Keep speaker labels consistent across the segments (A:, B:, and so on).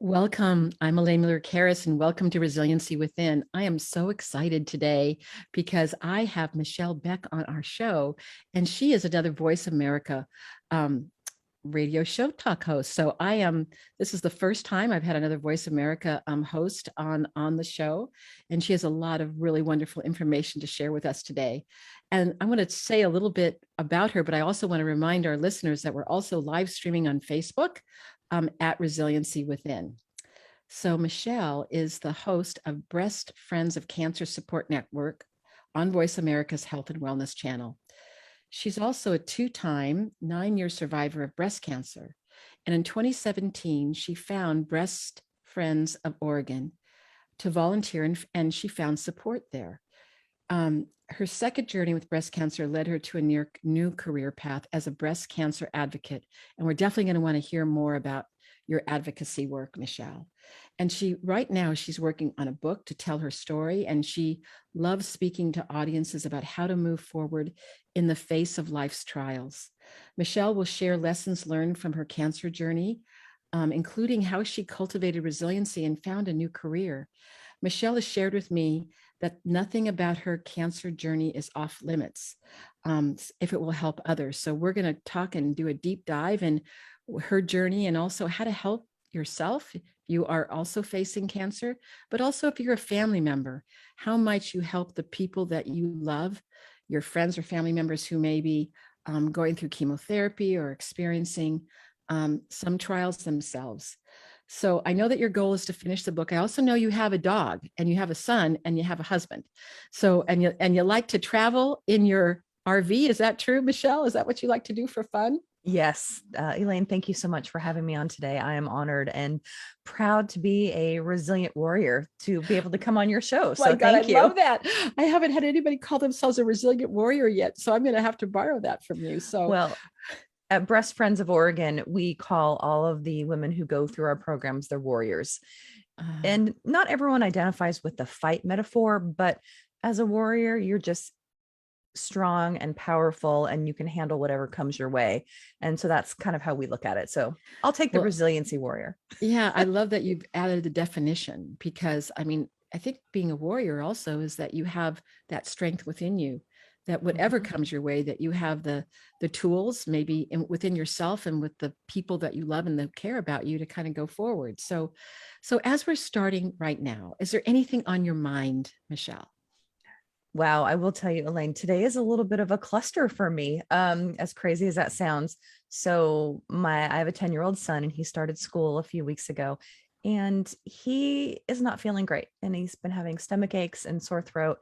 A: Welcome. I'm Elaine Miller-Karras, and welcome to Resiliency Within. I am so excited today because I have Michelle Beck on our show, and she is another Voice America um, radio show talk host. So this is the first time I've had another Voice America host on the show, and she has a lot of really wonderful information to share with us today. And I want to say a little bit about her, but I also want to remind our listeners that we're also live streaming on Facebook at Resiliency Within. So Michelle is the host of Breast Friends of Cancer Support Network on Voice America's Health and Wellness channel. She's also a two-time 9-year survivor of breast cancer. And in 2017, she found Breast Friends of Oregon to volunteer, and she found support there. Her second journey with breast cancer led her to a new career path as a breast cancer advocate. And we're definitely going to want to hear more about your advocacy work, Michelle. And right now, she's working on a book to tell her story. And she loves speaking to audiences about how to move forward in the face of life's trials. Michelle will share lessons learned from her cancer journey, including how she cultivated resiliency and found a new career. Michelle has shared with me that nothing about her cancer journey is off limits if it will help others. So we're going to talk and do a deep dive in her journey and also how to help yourself. You are also facing cancer, but also if you're a family member, how might you help the people that you love, your friends or family members who may be going through chemotherapy or experiencing some trials themselves. So I know that your goal is to finish the book. I also know you have a dog and you have a son and you have a husband. So, and you like to travel in your RV. Is that true, Michelle? Is that what you like to do for fun?
B: Yes. Elaine, thank you so much for having me on today. I am honored and proud to be a resilient warrior to be able to come on your show.
A: My
B: So
A: God, I
B: thank you.
A: love that. I haven't had anybody call themselves a resilient warrior yet. So I'm going to have to borrow that from you. So,
B: well, at Breast Friends of Oregon, we call all of the women who go through our programs, they're warriors. And not everyone identifies with the fight metaphor, but as a warrior, you're just strong and powerful and you can handle whatever comes your way. And so that's kind of how we look at it. So I'll take the resiliency warrior.
A: Yeah, I love that you've added the definition because I think being a warrior also is that you have that strength within you, that whatever comes your way, that you have the tools maybe within yourself and with the people that you love and that care about you to kind of go forward. So as we're starting right now, is there anything on your mind, Michelle?
B: Wow, I will tell you, Elaine, today is a little bit of a cluster for me, as crazy as that sounds. So I have a 10-year-old son and he started school a few weeks ago and he is not feeling great. And he's been having stomach aches and sore throat.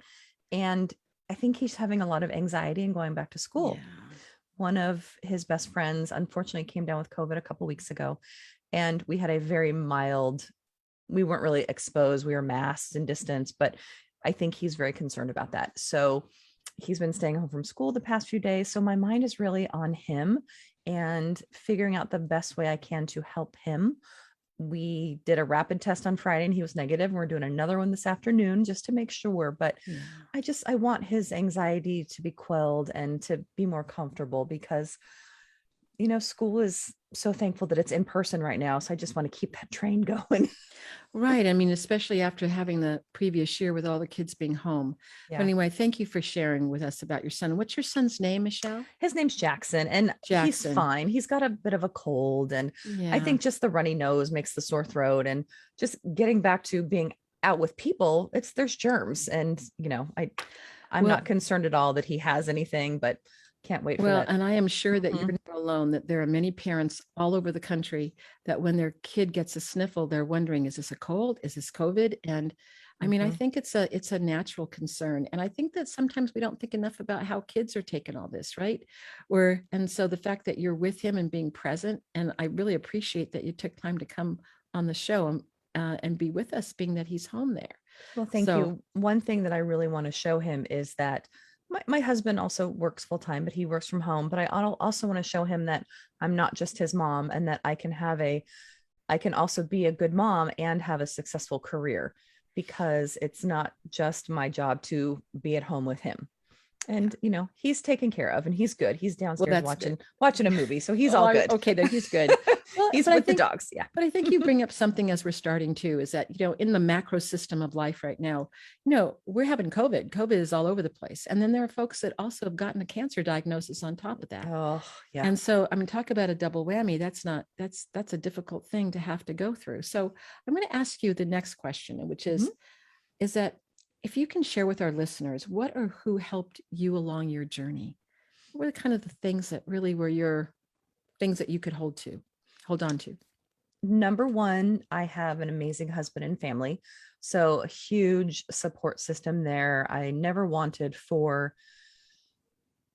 B: And I think he's having a lot of anxiety and going back to school. Yeah. One of his best friends, unfortunately, came down with COVID a couple of weeks ago. And we had a very mild, we weren't really exposed. We were masked and distanced, but I think he's very concerned about that. So he's been staying home from school the past few days. So my mind is really on him and figuring out the best way I can to help him. We did a rapid test on Friday and he was negative, and we're doing another one this afternoon just to make sure. But I want his anxiety to be quelled and to be more comfortable because, school is so thankful that it's in person right now. So I just want to keep that train going.
A: Right. I mean, especially after having the previous year with all the kids being home. Yeah. But anyway, thank you for sharing with us about your son. What's your son's name, Michelle?
B: His name's Jackson, and he's fine. He's got a bit of a cold, and I think just the runny nose makes the sore throat, and just getting back to being out with people, there's germs, and I'm not concerned at all that he has anything, but can't wait for that.
A: And I am sure that you're not alone, that there are many parents all over the country that when their kid gets a sniffle, they're wondering, is this a cold? Is this COVID? And I mean, I think it's a natural concern. And I think that sometimes we don't think enough about how kids are taking all this, right? And so the fact that you're with him and being present, and I really appreciate that you took time to come on the show and be with us, being that he's home there.
B: Well, thank you. One thing that I really want to show him is that my husband also works full time, but he works from home. But I also want to show him that I'm not just his mom, and that I can also be a good mom and have a successful career, because it's not just my job to be at home with him. And he's taken care of and he's good. He's
A: Well,
B: downstairs
A: that's good.
B: watching a movie, so he's
A: Oh,
B: all good.
A: okay, then he's good. Well,
B: He's
A: but I
B: with the
A: think,
B: dogs. Yeah.
A: but I think you bring up something as we're starting to, is that, in the macro system of life right now, we're having COVID. COVID is all over the place. And then there are folks that also have gotten a cancer diagnosis on top of that.
B: Oh, yeah.
A: And so, I mean, talk about a double whammy. That's a difficult thing to have to go through. So I'm going to ask you the next question, which is that if you can share with our listeners, what or who helped you along your journey? What were kind of the things that really were your things that you could hold on to?
B: Number one, I have an amazing husband and family. So a huge support system there. I never wanted for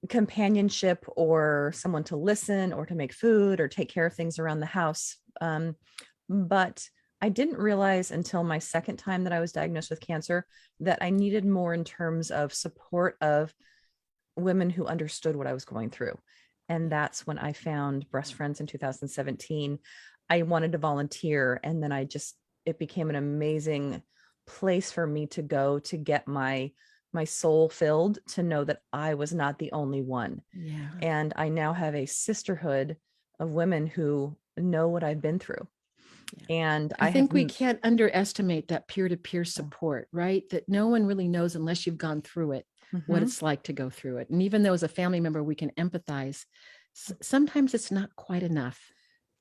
B: companionship or someone to listen or to make food or take care of things around the house. But I didn't realize until my second time that I was diagnosed with cancer that I needed more in terms of support of women who understood what I was going through. And that's when I found Breast Friends in 2017. I wanted to volunteer, and then it became an amazing place for me to go to get my soul filled, to know that I was not the only one.
A: Yeah.
B: And I now have a sisterhood of women who know what I've been through.
A: Yeah.
B: And
A: I think we can't underestimate that peer-to-peer support, right? That no one really knows unless you've gone through it, what it's like to go through it. And even though as a family member, we can empathize, sometimes it's not quite enough,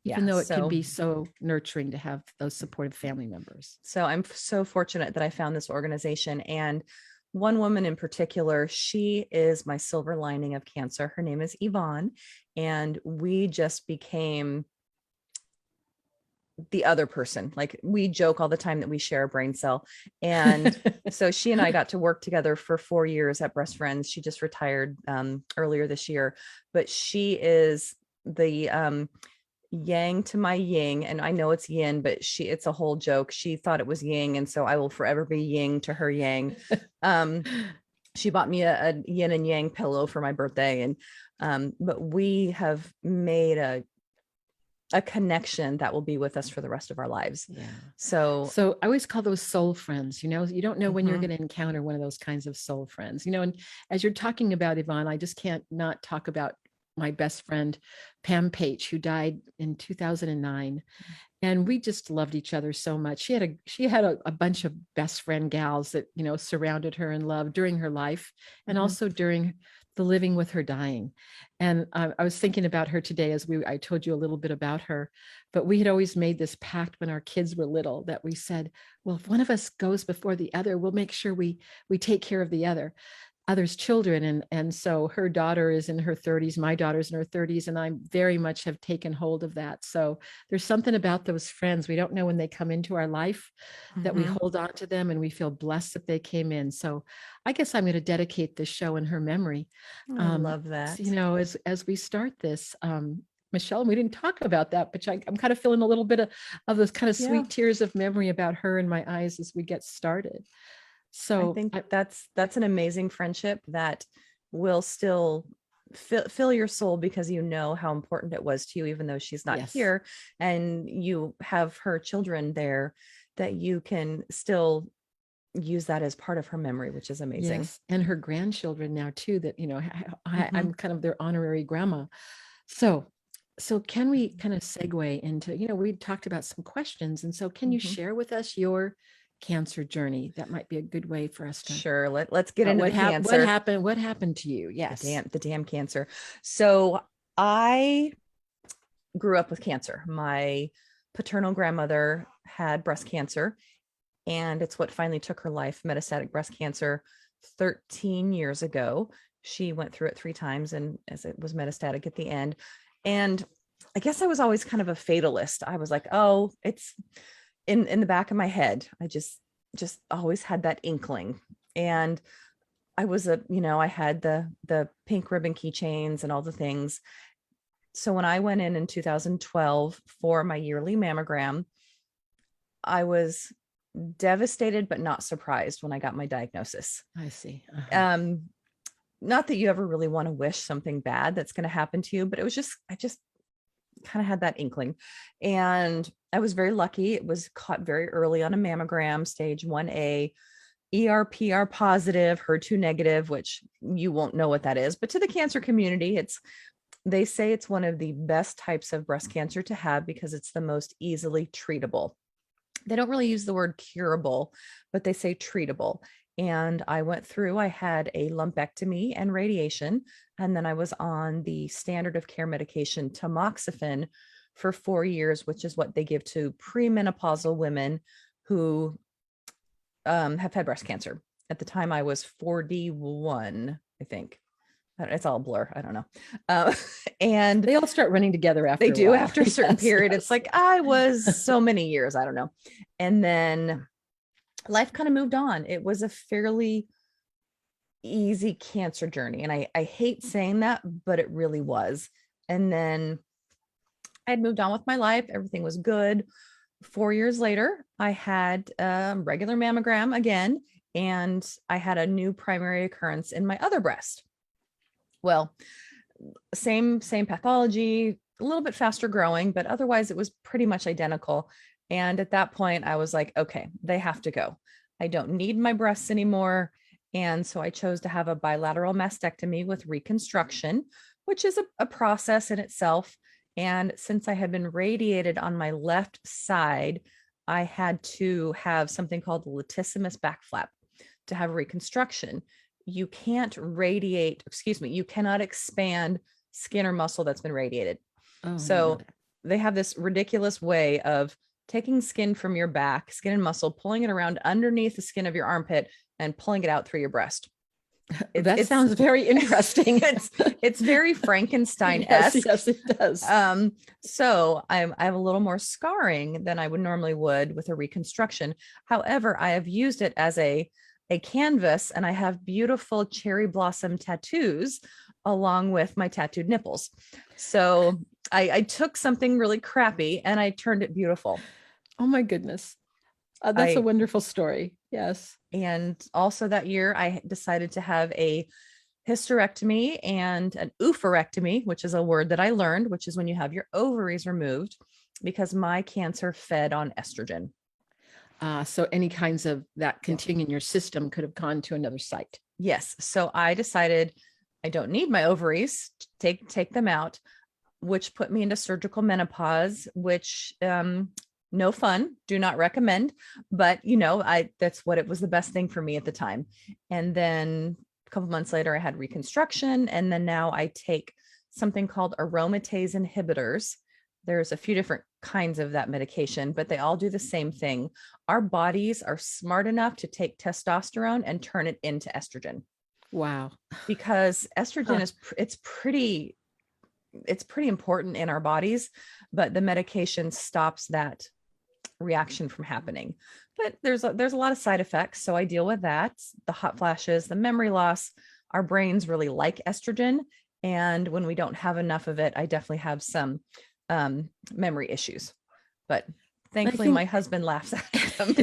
A: even though it can be so nurturing to have those supportive family members.
B: So I'm so fortunate that I found this organization. And one woman in particular, she is my silver lining of cancer. Her name is Yvonne. And we just became the other person. Like, we joke all the time that we share a brain cell. And so she and I got to work together for 4 years at Breast Friends. She just retired earlier this year, but she is the yang to my yin. And I know it's yin, but it's a whole joke. She thought it was yin. And so I will forever be yin to her yang. She bought me a yin and yang pillow for my birthday. And but we have made a connection that will be with us for the rest of our lives.
A: Yeah.
B: So
A: I always call those soul friends. You don't know when you're going to encounter one of those kinds of soul friends, and as you're talking about Yvonne, I just can't not talk about my best friend, Pam Page, who died in 2009. And we just loved each other so much. She had a bunch of best friend gals that, surrounded her and loved during her life, and also during the living with her dying. And I was thinking about her today as I told you a little bit about her, but we had always made this pact when our kids were little that we said, well, if one of us goes before the other, we'll make sure we take care of the other's children. And so her daughter is in her 30s, my daughter's in her 30s, and I very much have taken hold of that. So there's something about those friends. We don't know when they come into our life that we hold on to them, and we feel blessed that they came in. So I guess I'm going to dedicate this show in her memory.
B: I love that.
A: As we start this, Michelle, we didn't talk about that, but I'm kind of feeling a little bit of those kind of sweet tears of memory about her in my eyes as we get started. So
B: I think that's an amazing friendship that will still fill your soul, because you know how important it was to you, even though she's not here, and you have her children there, that you can still use that as part of her memory, which is amazing.
A: Yes. And her grandchildren now too, that, I'm kind of their honorary grandma. So can we kind of segue into, we talked about some questions. And so can you share with us your cancer journey? That might be a good way for us to.
B: Sure. Let's get into the cancer.
A: What happened to you? Yes.
B: The damn cancer. So I grew up with cancer. My paternal grandmother had breast cancer, and it's what finally took her life, metastatic breast cancer, 13 years ago. She went through it 3 times, and as it was metastatic at the end. And I guess I was always kind of a fatalist. I was like, oh, it's in the back of my head. I just always had that inkling. And I was I had the pink ribbon keychains and all the things. So when I went in 2012 for my yearly mammogram, I was devastated, but not surprised when I got my diagnosis.
A: I see.
B: Not that you ever really want to wish something bad that's going to happen to you, but it was I just kind of had that inkling. And I was very lucky. It was caught very early on a mammogram, stage 1A. ERPR positive, HER2 negative, which you won't know what that is, but to the cancer community, they say it's one of the best types of breast cancer to have because it's the most easily treatable. They don't really use the word curable, but they say treatable. And I went through, I had a lumpectomy and radiation, and then I was on the standard of care medication, tamoxifen, for 4 years, which is what they give to premenopausal women who have had breast cancer. At the time, I was 41, I think. It's all a blur. I don't know. And
A: They all start running together after
B: they
A: a
B: do
A: while.
B: after a certain period. It's like I was so many years. I don't know. And then life kind of moved on. It was a fairly easy cancer journey. And I hate saying that, but it really was. And then I had moved on with my life. Everything was good. 4 years later, I had a regular mammogram again, and I had a new primary occurrence in my other breast. Well, same pathology, a little bit faster growing, but otherwise it was pretty much identical. And at that point, I was like, okay, they have to go. I don't need my breasts anymore. And so I chose to have a bilateral mastectomy with reconstruction, which is a process in itself. And since I had been radiated on my left side, I had to have something called the latissimus back flap to have reconstruction. You can't radiate, you cannot expand skin or muscle that's been radiated.
A: Oh,
B: so they have this ridiculous way of taking skin from your back, skin and muscle, pulling it around underneath the skin of your armpit and pulling it out through your breast.
A: That sounds very interesting.
B: It's very Frankenstein-esque.
A: Yes, it does.
B: So I have a little more scarring than I would with a reconstruction. However, I have used it as a canvas, and I have beautiful cherry blossom tattoos along with my tattooed nipples. So I took something really crappy and I turned it beautiful.
A: Oh my goodness. That's a wonderful story. Yes.
B: And also that year, I decided to have a hysterectomy and an oophorectomy, which is a word that I learned, which is when you have your ovaries removed, because my cancer fed on estrogen.
A: So any kinds of that continuing in your system could have gone to another site.
B: Yes. So I decided I don't need my ovaries, take them out, which put me into surgical menopause, which no fun, do not recommend, but that's what it was, the best thing for me at the time. And then a couple months later, I had reconstruction. And then now I take something called aromatase inhibitors. There's a few different kinds of that medication, but they all do the same thing. Our bodies are smart enough to take testosterone and turn it into estrogen.
A: Wow.
B: Because estrogen it's pretty important in our bodies, but the medication stops that reaction from happening. But there's a lot of side effects. So I deal with that, the hot flashes, the memory loss. Our brains really like estrogen. And when we don't have enough of it, I definitely have some memory issues. But thankfully, my husband laughs at them.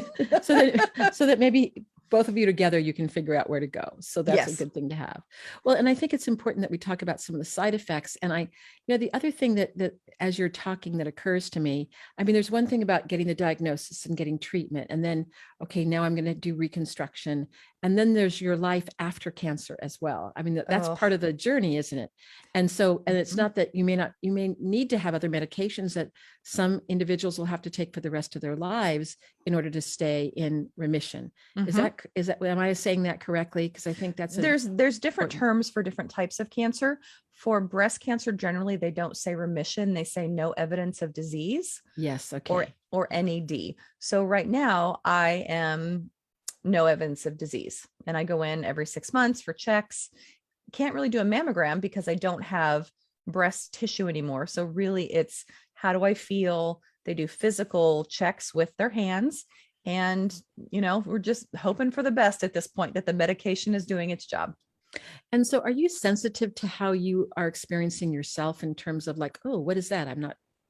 A: so that maybe both of you together, you can figure out where to go. So that's a good thing to have. Well, and I think it's important that we talk about some of the side effects. And the other thing that as you're talking that occurs to me, I mean, there's one thing about getting the diagnosis and getting treatment, and then, okay, now I'm going to do reconstruction. And then there's your life after cancer as well. I mean, that's part of the journey, isn't it? And so, and it's not that you may need to have other medications that some individuals will have to take for the rest of their lives in order to stay in remission. Is that, am I saying that correctly? Because I think that's
B: there's different terms for different types of cancer. For breast cancer, generally, they don't say remission. They say no evidence of disease.
A: Yes. Okay.
B: Or NED. So right now I am no evidence of disease, and I go in every 6 months for checks. Can't really do a mammogram because I don't have breast tissue anymore. So really it's, how do I feel? They do physical checks with their hands. And, we're just hoping for the best at this point, that the medication is doing its job.
A: And so are you sensitive to how you are experiencing yourself in terms of like, oh, what is that?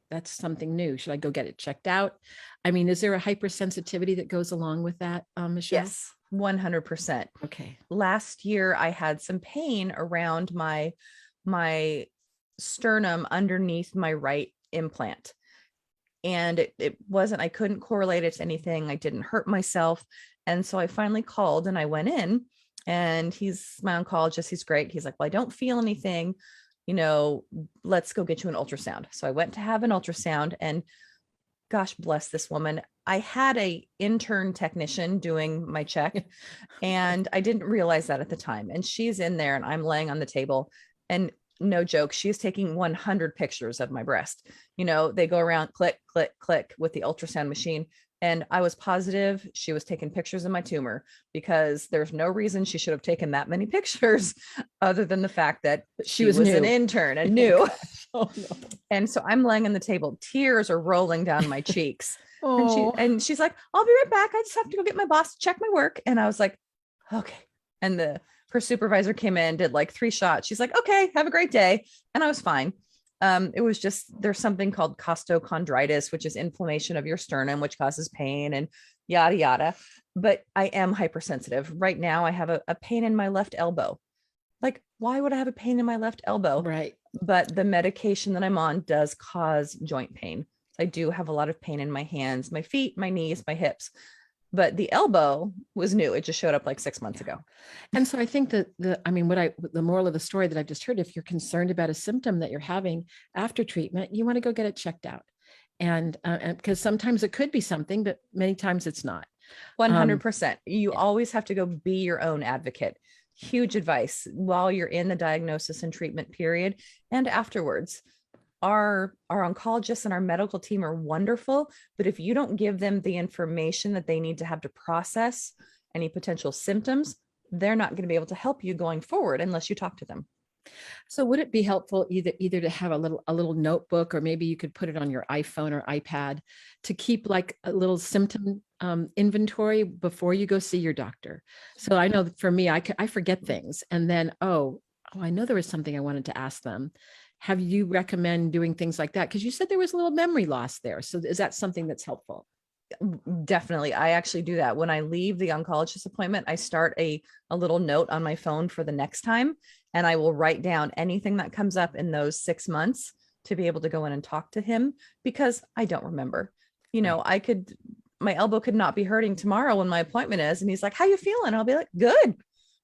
A: That's something new. Should I go get it checked out? I mean, is there a hypersensitivity that goes along with that, Michelle?
B: Yes, 100%.
A: Okay.
B: Last year, I had some pain around my sternum underneath my right implant. And it wasn't, I couldn't correlate it to anything. I didn't hurt myself. And so I finally called and I went in, and he's my oncologist. He's great. He's like, well, I don't feel anything, you know, let's go get you an ultrasound. So I went to have an ultrasound, and gosh bless this woman. I had a intern technician doing my check, and I didn't realize that at the time. And she's in there and I'm laying on the table, and no joke, she's taking 100 pictures of my breast. You know, they go around, click, click, click with the ultrasound machine. And I was positive she was taking pictures of my tumor, because there's no reason she should have taken that many pictures other than the fact that
A: She
B: she
A: was
B: was an
A: new.
B: intern and
A: Oh,
B: new.
A: gosh. Oh, no.
B: And so I'm laying on the table, tears are rolling down my cheeks. And
A: Oh,
B: she's like, I'll be right back. I just have to go get my boss to check my work. And I was like, okay. And her supervisor came in, did like 3 shots. She's like, okay, have a great day. And I was fine. It was just, there's something called costochondritis, which is inflammation of your sternum, which causes pain and yada, yada. But I am hypersensitive. Right now, I have a pain in my left elbow. Like, why would I have a pain in my left elbow?
A: right.
B: But the medication that I'm on does cause joint pain. I do have a lot of pain in my hands, my feet, my knees, my hips. But the elbow was new. It just showed up like 6 months ago.
A: And so I think that the moral of the story that I've just heard, if you're concerned about a symptom that you're having after treatment, you want to go get it checked out. And because sometimes it could be something, but many times it's not.
B: 100%. You always have to go be your own advocate. Huge advice while you're in the diagnosis and treatment period and afterwards. Our oncologists and our medical team are wonderful, but if you don't give them the information that they need to have to process any potential symptoms, they're not going to be able to help you going forward unless you talk to them.
A: So would it be helpful either to have a little notebook, or maybe you could put it on your iPhone or iPad to keep like a little symptom inventory before you go see your doctor? So I know for me, I forget things, and then I know there was something I wanted to ask them. Have you recommend doing things like that? Because you said there was a little memory loss there. So is that something that's helpful?
B: Definitely. I actually do that. When I leave the oncologist appointment, I start a little note on my phone for the next time, and I will write down anything that comes up in those 6 months to be able to go in and talk to him, because I don't remember. You know, my elbow could not be hurting tomorrow when my appointment is. And he's like, how you feeling? I'll be like, good.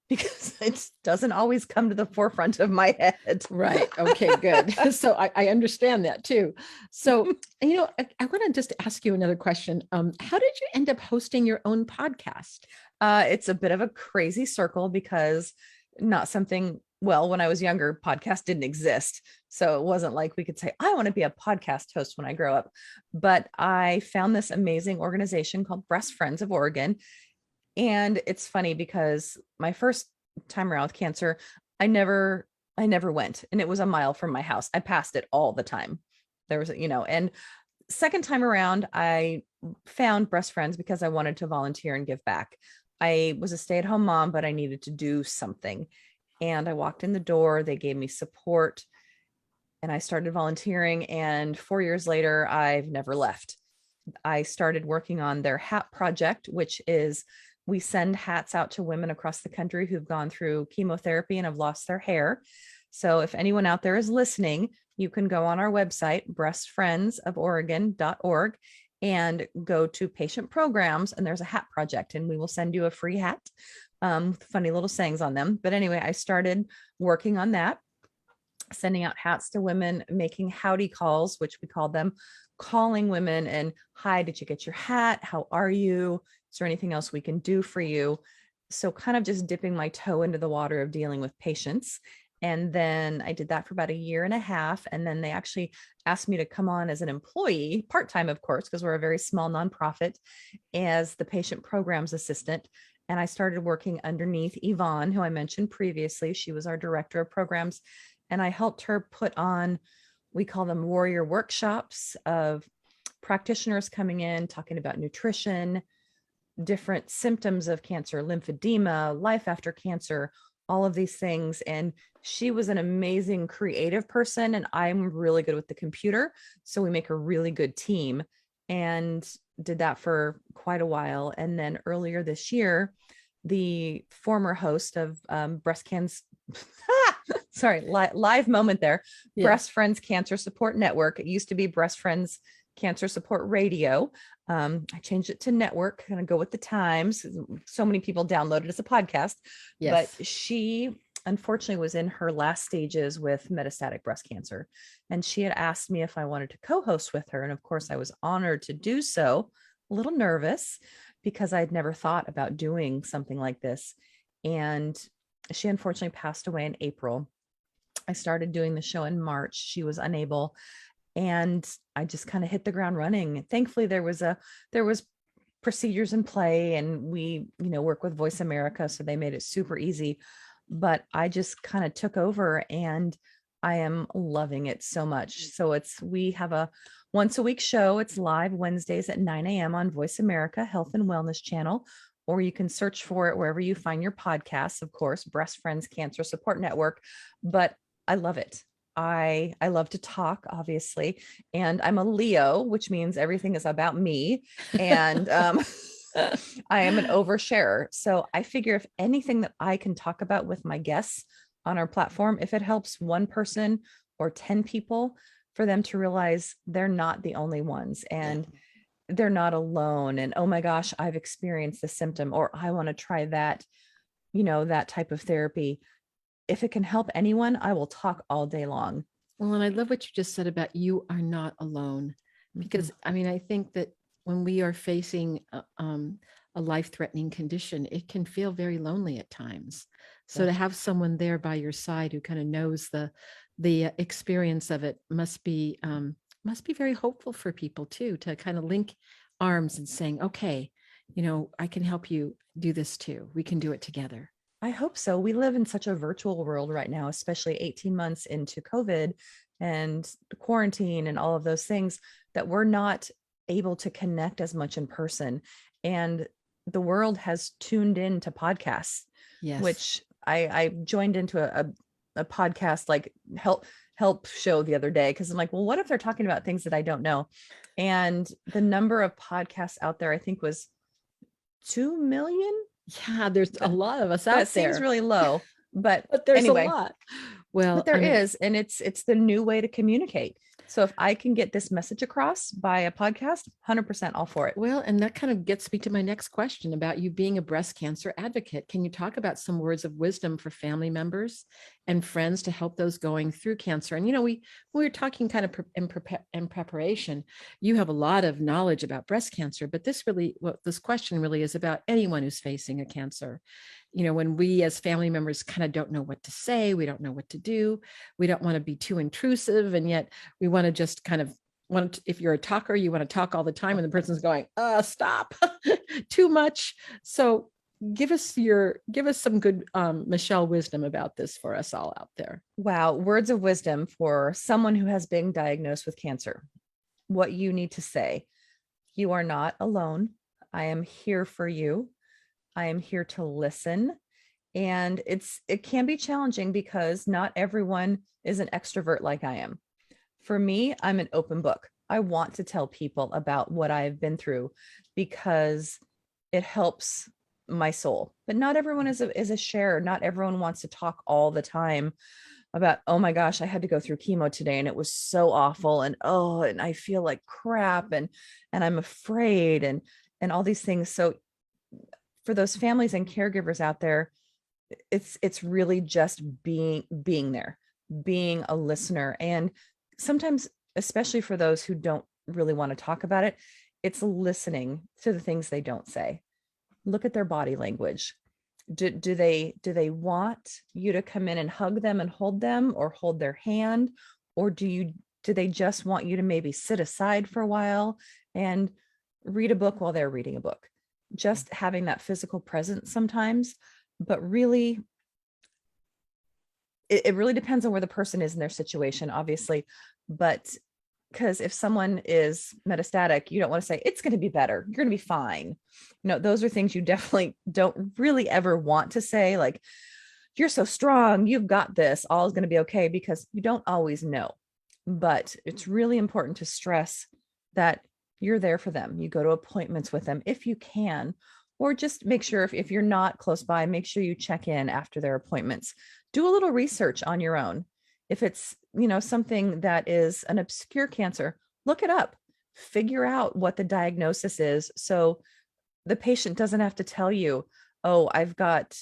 B: Because it doesn't always come to the forefront of my head.
A: Right. Okay, good. So I understand that too. So, I want to just ask you another question. How did you end up hosting your own podcast?
B: It's a bit of a crazy circle, because not something, well, when I was younger, podcast didn't exist. So it wasn't like we could say, I want to be a podcast host when I grow up. But I found this amazing organization called Breast Friends of Oregon. And it's funny because my first time around with cancer, I never went, and it was a mile from my house. I passed it all the time. There was, and second time around, I found Breast Friends because I wanted to volunteer and give back. I was a stay-at-home mom, but I needed to do something. And I walked in the door, they gave me support, and I started volunteering. And 4 years later, I've never left. I started working on their hat project, which is we send hats out to women across the country who've gone through chemotherapy and have lost their hair. So if anyone out there is listening, you can go on our website, breastfriendsoforegon.org, and go to patient programs, and there's a hat project, and we will send you a free hat with funny little sayings on them. But anyway, I started working on that, sending out hats to women, making howdy calls, which we call them, calling women and, hi, did you get your hat? How are you? Is there anything else we can do for you? So kind of just dipping my toe into the water of dealing with patients. And then I did that for about 1.5 years. And then they actually asked me to come on as an employee, part-time, of course, because we're a very small nonprofit, as the patient programs assistant. And I started working underneath Yvonne, who I mentioned previously. She was our director of programs. And I helped her put on, we call them warrior workshops, of practitioners coming in, talking about nutrition, different symptoms of cancer, lymphedema, life after cancer, all of these things. And she was an amazing creative person, and I'm really good with the computer. So we make a really good team, and did that for quite a while. And then earlier this year, the former host of Breast Cancer, sorry, live moment there,
A: Yeah.
B: Breast Friends Cancer Support Network. It used to be Breast Friends Cancer Support Radio. I changed it to network, kind of go with the times. So many people download it as a podcast, but
A: Yes.
B: she unfortunately was in her last stages with metastatic breast cancer. And she had asked me if I wanted to co-host with her. And of course, I was honored to do so, a little nervous because I'd never thought about doing something like this. And she unfortunately passed away in April. I started doing the show in March. She was unable, and I just kind of hit the ground running. Thankfully, there was procedures in play, and we, work with Voice America, so they made it super easy. But I just kind of took over, and I am loving it so much. So we have a once a week show. It's live Wednesdays at 9 a.m. on Voice America Health and Wellness Channel, or you can search for it wherever you find your podcasts, of course, Breast Friends Cancer Support Network. But I love it. I love to talk, obviously, and I'm a Leo, which means everything is about me. And I am an oversharer. So I figure if anything that I can talk about with my guests on our platform, if it helps one person or 10 people, for them to realize they're not the only ones and they're not alone. And oh my gosh, I've experienced the symptom, or I want to try that, that type of therapy. If it can help anyone, I will talk all day long.
A: Well, and I love what you just said about you are not alone, because I mean, I think that when we are facing a life-threatening condition, it can feel very lonely at times. So to have someone there by your side who kind of knows the experience of it must be very hopeful for people too, to kind of link arms and saying, okay, I can help you do this too. We can do it together.
B: I hope so. We live in such a virtual world right now, especially 18 months into COVID and quarantine and all of those things, that we're not able to connect as much in person. And the world has tuned in to podcasts,
A: Yes.
B: which I joined into a podcast like help show the other day, because I'm like, well, what if they're talking about things that I don't know? And the number of podcasts out there, I think, was 2 million.
A: Yeah, there's a lot of us out
B: That
A: there.
B: seems really low, but
A: there's
B: anyway,
A: a lot. Well,
B: but there is, and it's the new way to communicate. So if I can get this message across by a podcast, 100% all for it.
A: Well, and that kind of gets me to my next question about you being a breast cancer advocate. Can you talk about some words of wisdom for family members and friends to help those going through cancer? And, we were talking kind of in preparation. You have a lot of knowledge about breast cancer, but this question really is about anyone who's facing a cancer. When we as family members kind of don't know what to say, we don't know what to do, we don't want to be too intrusive, and yet we want to just kind of if you're a talker, you want to talk all the time, and the person's going, stop, too much. So give us some good Michelle wisdom about this for us all out there.
B: Wow. Words of wisdom for someone who has been diagnosed with cancer. What you need to say: you are not alone. I am here for you. I am here to listen. And it can be challenging because not everyone is an extrovert like I am. For me, I'm an open book. I want to tell people about what I've been through because it helps my soul. But not everyone is a sharer. Not everyone wants to talk all the time about, oh my gosh, I had to go through chemo today and it was so awful, and and I feel like crap, and I'm afraid, and all these things. So for those families and caregivers out there, it's really just being there, being a listener. And sometimes, especially for those who don't really want to talk about it, it's listening to the things they don't say. Look at their body language. Do they want you to come in and hug them and hold them, or hold their hand? Or do they just want you to maybe sit aside for a while and read a book while they're reading a book? Just having that physical presence sometimes, but really, it really depends on where the person is in their situation, obviously. But because if someone is metastatic, you don't want to say it's going to be better, you're going to be fine. Those are things you definitely don't really ever want to say, like, you're so strong, you've got this, all is going to be okay, because you don't always know. But it's really important to stress that you're there for them. You go to appointments with them if you can, or just make sure if you're not close by, make sure you check in after their appointments. Do a little research on your own. If it's, something that is an obscure cancer, look it up, figure out what the diagnosis is. So the patient doesn't have to tell you, oh, I've got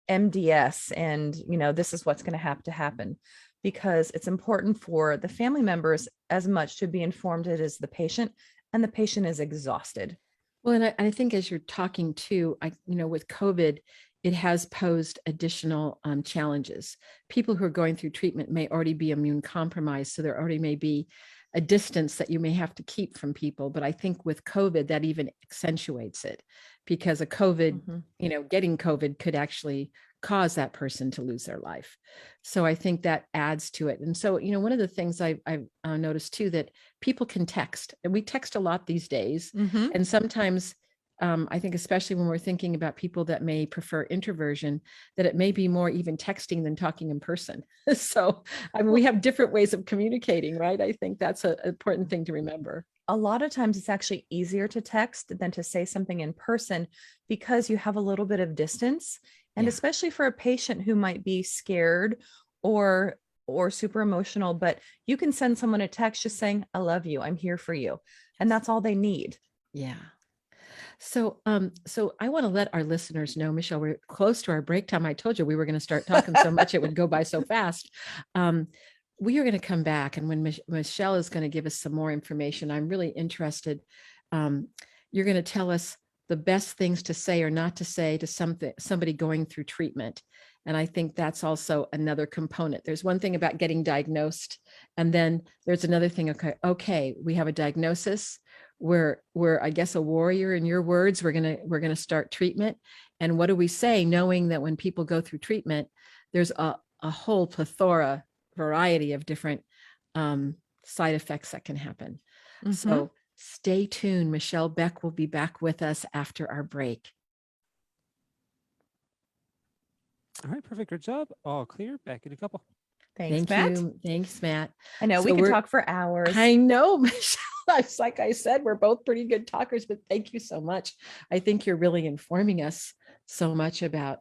B: MDS and, this is what's going to have to happen, because it's important for the family members as much to be informed as the patient, and the patient is exhausted.
A: Well, and I think as you're talking too, with COVID, it has posed additional challenges. People who are going through treatment may already be immune compromised, so there already may be a distance that you may have to keep from people. But I think with COVID, that even accentuates it, because a COVID, getting COVID could actually cause that person to lose their life. So I think that adds to it. And so, one of the things I've noticed too, that people can text, and we text a lot these days.
B: Mm-hmm.
A: And sometimes I think, especially when we're thinking about people that may prefer introversion, that it may be more even texting than talking in person. So, we have different ways of communicating, right? I think that's an important thing to remember.
B: A lot of times it's actually easier to text than to say something in person, because you have a little bit of distance. And especially for a patient who might be scared or super emotional, but you can send someone a text just saying, I love you, I'm here for you. And that's all they need.
A: Yeah. So, so I want to let our listeners know, Michelle, we're close to our break time. I told you we were going to start talking so much it would go by so fast. We are going to come back, and when Michelle is going to give us some more information, I'm really interested. You're going to tell us the best things to say or not to say to somebody going through treatment. And I think that's also another component. There's one thing about getting diagnosed, and then there's another thing. Okay, we have a diagnosis. We're I guess a warrior, in your words. We're gonna start treatment. And what do we say, knowing that when people go through treatment, there's a whole variety of different side effects that can happen. Mm-hmm. So stay tuned. Michelle Beck will be back with us after our break.
C: All right, perfect. Good job. All clear. Back in a couple.
B: Thanks, Matt.
A: Thanks, Matt.
B: I know we could talk for hours.
A: I know, Michelle. It's like I said, we're both pretty good talkers, but thank you so much. I think you're really informing us so much about,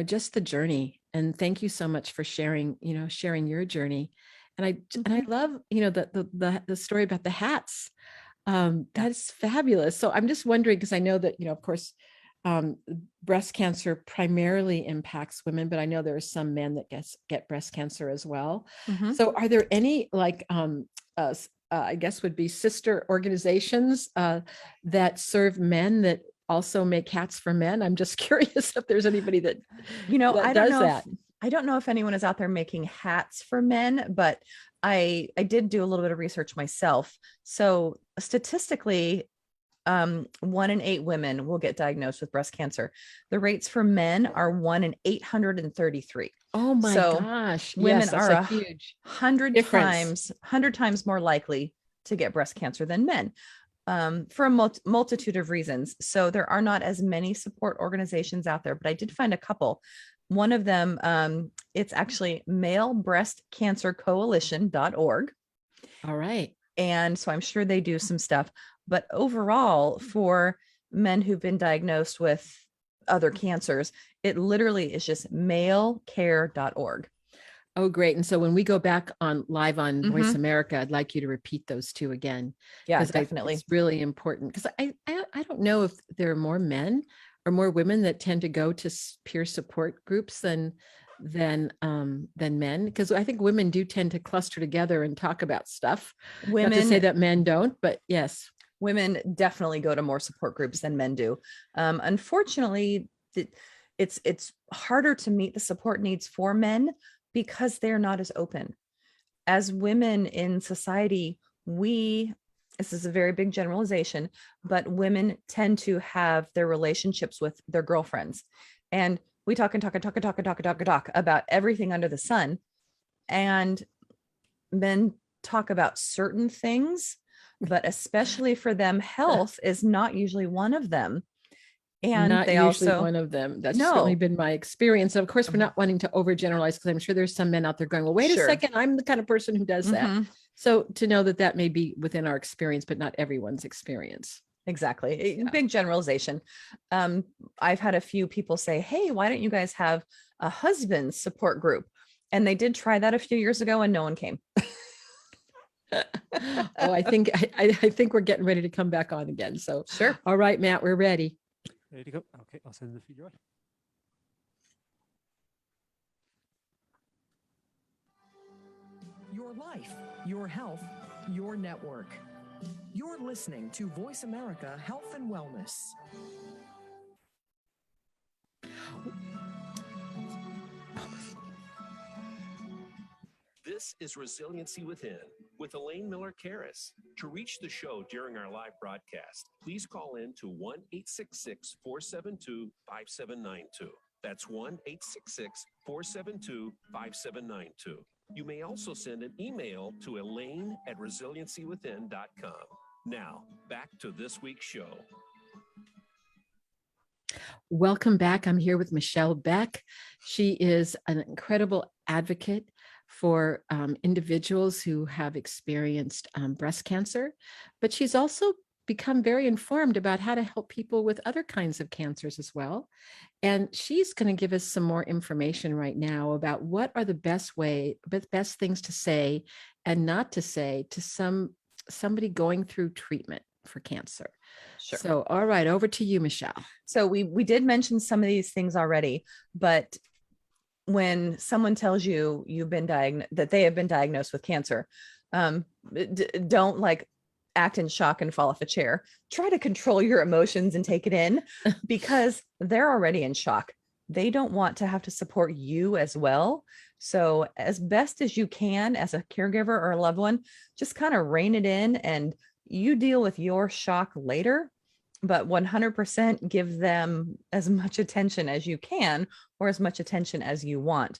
A: just the journey. And thank you so much for sharing your journey. And I love, the story about the hats. That's fabulous. So I'm just wondering, because I know that, of course, breast cancer primarily impacts women, but I know there are some men that get breast cancer as well. Mm-hmm. So are there any I guess would be sister organizations that serve men that also make hats for men? I'm just curious if there's anybody that does that.
B: I don't know if anyone is out there making hats for men, but I did do a little bit of research myself. So statistically, 1 in 8 women will get diagnosed with breast cancer. The rates for men are 1 in 833.
A: Oh my gosh.
B: Women are
A: a huge
B: 100 times more likely to get breast cancer than men, for a multitude of reasons. So there are not as many support organizations out there, but I did find a couple. One of them, it's actually malebreastcancercoalition.org.
A: All right.
B: And so I'm sure they do some stuff. But overall, for men who've been diagnosed with other cancers, it literally is just malecare.org.
A: Oh, great. And so when we go back live on Voice America, I'd like you to repeat those two again.
B: Yeah, definitely.
A: It's really important, because I don't know if there are more men or more women that tend to go to peer support groups than men, because I think women do tend to cluster together and talk about stuff. Not to say that men don't, but yes.
B: Women definitely go to more support groups than men do. Unfortunately, it's harder to meet the support needs for men because they're not as open. As women in society, this is a very big generalization, but women tend to have their relationships with their girlfriends. And we talk about everything under the sun. And men talk about certain things, but especially for them, health is not usually one of them. And
A: not
B: they
A: usually
B: also
A: one of them. That's certainly been my experience. Of course, we're not wanting to overgeneralize, because I'm sure there's some men out there going, well, wait a second, I'm the kind of person who does that. So to know that may be within our experience, but not everyone's experience.
B: Exactly. Yeah. Big generalization. I've had a few people say, hey, why don't you guys have a husband's support group? And they did try that a few years ago and no one came.
A: Oh, I think we're getting ready to come back on again. So,
B: Sure.
A: all right, Matt, we're ready.
C: Ready to go? Okay, I'll send the feed your way.
D: Your life, your health, your network. You're listening to Voice America Health and Wellness.
E: This is Resiliency Within with Elaine Miller-Karras. To reach the show during our live broadcast, please call in to 1-866-472-5792. That's 1-866-472-5792. You may also send an email to elaine@resiliencywithin.com. Now, back to this week's show.
A: Welcome back. I'm here with Michelle Beck. She is an incredible advocate for individuals who have experienced breast cancer, but she's also become very informed about how to help people with other kinds of cancers as well. And she's going to give us some more information right now about what are the best things to say and not to say to somebody going through treatment for cancer.
B: Sure.
A: So, all right, over to you, Michelle.
B: So we did mention some of these things already, but when someone tells you that they have been diagnosed with cancer, don't like act in shock and fall off a chair. Try to control your emotions and take it in because they're already in shock. They don't want to have to support you as well. So as best as you can as a caregiver or a loved one, just kind of rein it in and you deal with your shock later, but 100% give them as much attention as you can or as much attention as you want.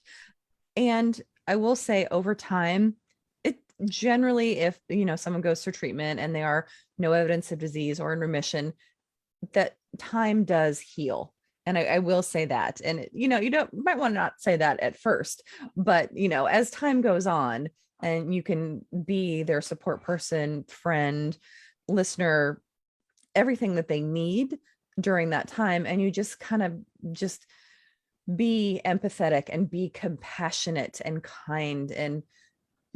B: And I will say over time, it generally, if someone goes through treatment and they are no evidence of disease or in remission, that time does heal. And I will say that. And you might want to not say that at first, but as time goes on and you can be their support person, friend, listener, everything that they need during that time. And you just kind of just be empathetic and be compassionate and kind. And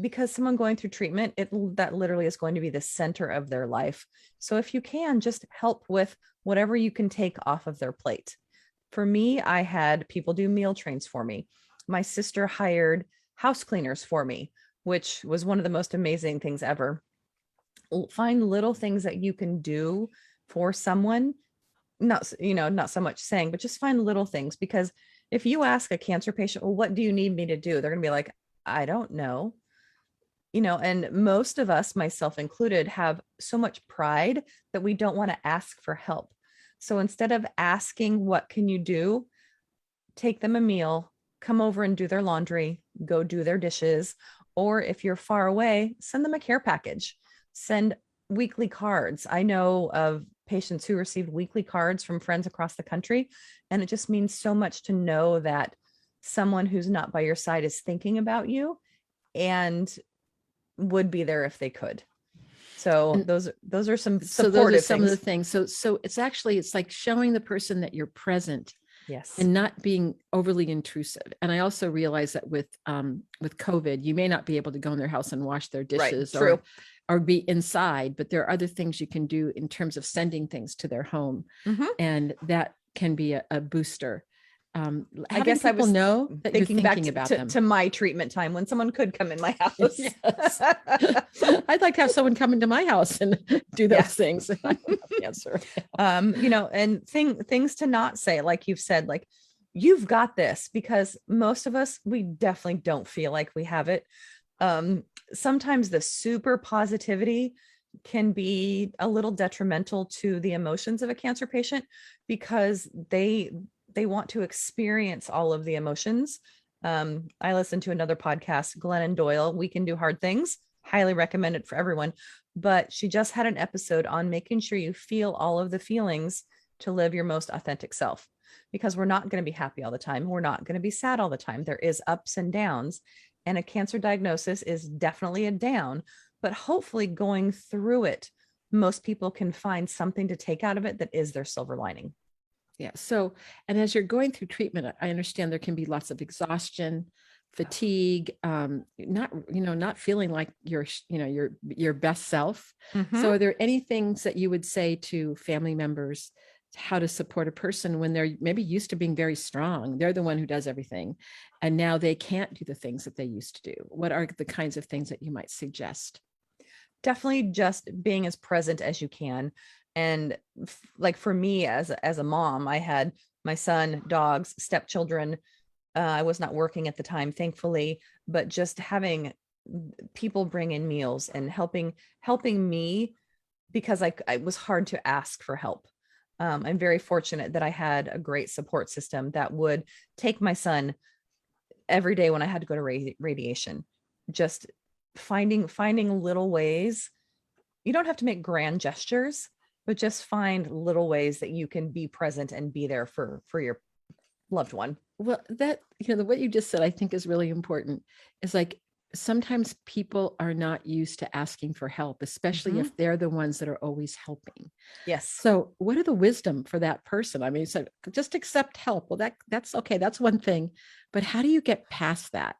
B: because someone going through treatment, that literally is going to be the center of their life. So if you can just help with whatever you can take off of their plate. For me, I had people do meal trains for me. My sister hired house cleaners for me, which was one of the most amazing things ever. Find little things that you can do for someone, not so much saying, but just find little things. Because if you ask a cancer patient, well, what do you need me to do? They're going to be like, I don't know. And most of us, myself included, have so much pride that we don't want to ask for help. So instead of asking, what can you do? Take them a meal, come over and do their laundry, go do their dishes. Or if you're far away, send them a care package, send weekly cards. I know of patients who received weekly cards from friends across the country. And it just means so much to know that someone who's not by your side is thinking about you and would be there if they could. So those are some supportive
A: some
B: things.
A: of the things. So it's like showing the person that you're present.
B: Yes.
A: And not being overly intrusive. And I also realize that with COVID, you may not be able to go in their house and wash their dishes or be inside, but there are other things you can do in terms of sending things to their home.
B: Mm-hmm.
A: And that can be a booster.
B: I guess I was
A: know that
B: thinking
A: you're
B: back
A: thinking about
B: to,
A: them.
B: to my treatment time when someone could come in my house.
A: Yes. I'd like to have someone come into my house and do those things. Answer.
B: And things to not say, like you've said, like, you've got this, because most of us, we definitely don't feel like we have it. Sometimes the super positivity can be a little detrimental to the emotions of a cancer patient because they want to experience all of the emotions. I listened to another podcast, Glennon Doyle, We Can Do Hard Things. Highly recommend it for everyone. But she just had an episode on making sure you feel all of the feelings to live your most authentic self, because we're not going to be happy all the time. We're not going to be sad all the time. There is ups and downs, and a cancer diagnosis is definitely a down, but hopefully going through it, most people can find something to take out of it that is their silver lining.
A: Yeah. So, and as you're going through treatment, I understand there can be lots of exhaustion, fatigue, not feeling like your best self.
B: Mhm.
A: So are there any things that you would say to family members how to support a person when they're maybe used to being very strong? They're the one who does everything, and now they can't do the things that they used to do. What are the kinds of things that you might suggest?
B: Definitely just being as present as you can. And like for me as a mom, I had my son, dogs, stepchildren. I was not working at the time, thankfully, but just having people bring in meals and helping me, because I was hard to ask for help. I'm very fortunate that I had a great support system that would take my son every day when I had to go to radiation. Just finding little ways. You don't have to make grand gestures, but just find little ways that you can be present and be there for your loved one.
A: Well, that, what you just said, I think is really important. Is like sometimes people are not used to asking for help, especially if they're the ones that are always helping.
B: Yes.
A: So what are the wisdom for that person? I mean, so just accept help. Well, that's okay. That's one thing. But how do you get past that?